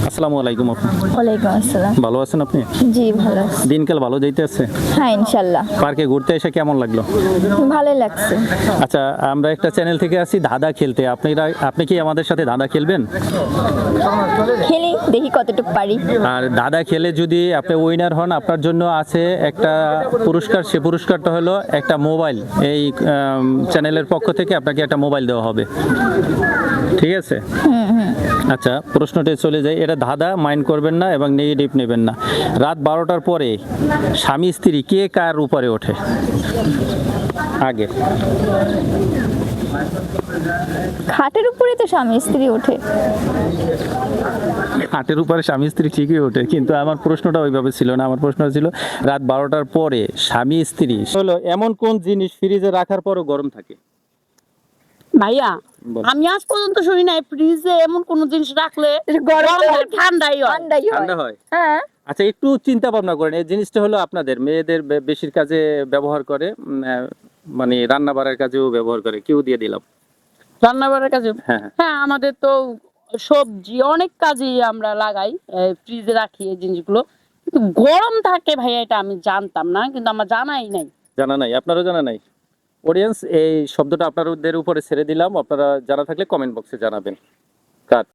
আসসালামু আলাইকুম আপু। ওয়ালাইকুম আসসালাম। ভালো আছেন আপনি? জি ভালো আছি। দিনকাল ভালো যাইতেছে? হ্যাঁ ইনশাল্লাহ পার্কে ঘুরতে এসে কেমন লাগলো? ভালোই লাগছে। আচ্ছা, আমরা একটা চ্যানেল থেকে আছি ধাঁধা খেলতে। আপনি কি আমাদের সাথে ধাঁধা খেলবেন? খেলি দেখি কতটুকু পারি। আর ধাঁধা খেলে যদি আপনি উইনার হন, আপনার জন্য আছে একটা পুরস্কার। সে পুরস্কারটা হলো একটা মোবাইল। এই চ্যানেলের পক্ষ থেকে আপনাকে একটা মোবাইল দেওয়া হবে, ঠিক আছে? আচ্ছা, প্রশ্নটি চলে যায়। এটা ধাঁধা, মাইন্ড করবেন না এবং নেগেটিভ নেবেন না। রাত 12টার পরে স্বামী স্ত্রী কে কার উপরে ওঠে আগে? খাটের উপরে তো স্বামী স্ত্রী ওঠে। খাটের উপরে স্বামী স্ত্রী ঠিকই ওঠে, কিন্তু আমার প্রশ্নটা ওইভাবে ছিল না। আমার প্রশ্ন ছিল রাত 12টার পরে স্বামী স্ত্রী হলো এমন কোন জিনিস ফ্রিজে রাখার পরও গরম থাকে? ভাইয়া, বল। আমি আজ পর্যন্ত শুনি নাই ফ্রিজে এমন কোন জিনিস রাখলে গরম গরম হয়, ঠান্ডাই হয়। ঠান্ডাই ঠান্ডা হয়। হয়? হ্যাঁ আচ্ছা, একটু চিন্তা ভাবনা করেন। এই জিনিসটা হলো আপনাদের মেয়েদের বেশির কাজে ব্যবহার করে, মানে রান্না বাড়ার কাজেও ব্যবহার করে। কেউ দিয়ে দিলাম। রান্না বাড়ার কাজে। হ্যাঁ, হ্যাঁ। হ্যাঁ, আমাদের তো সবজি অনেক কাজেই আমরা লাগাই, ফ্রিজে রাখি এই জিনিসগুলো। কিন্তু গরম থাকে ভাইয়া, এটা আমি জানতাম না, কিন্তু আমার জানাই নাই। জানা নাই? আপনারও জানা নাই? অডিয়েন্স, এই শব্দটা আপনাদের উপরে ছেড়ে দিলাম। আপনারা জানা থাকলে কমেন্ট বক্সে জানাবেন। কাট।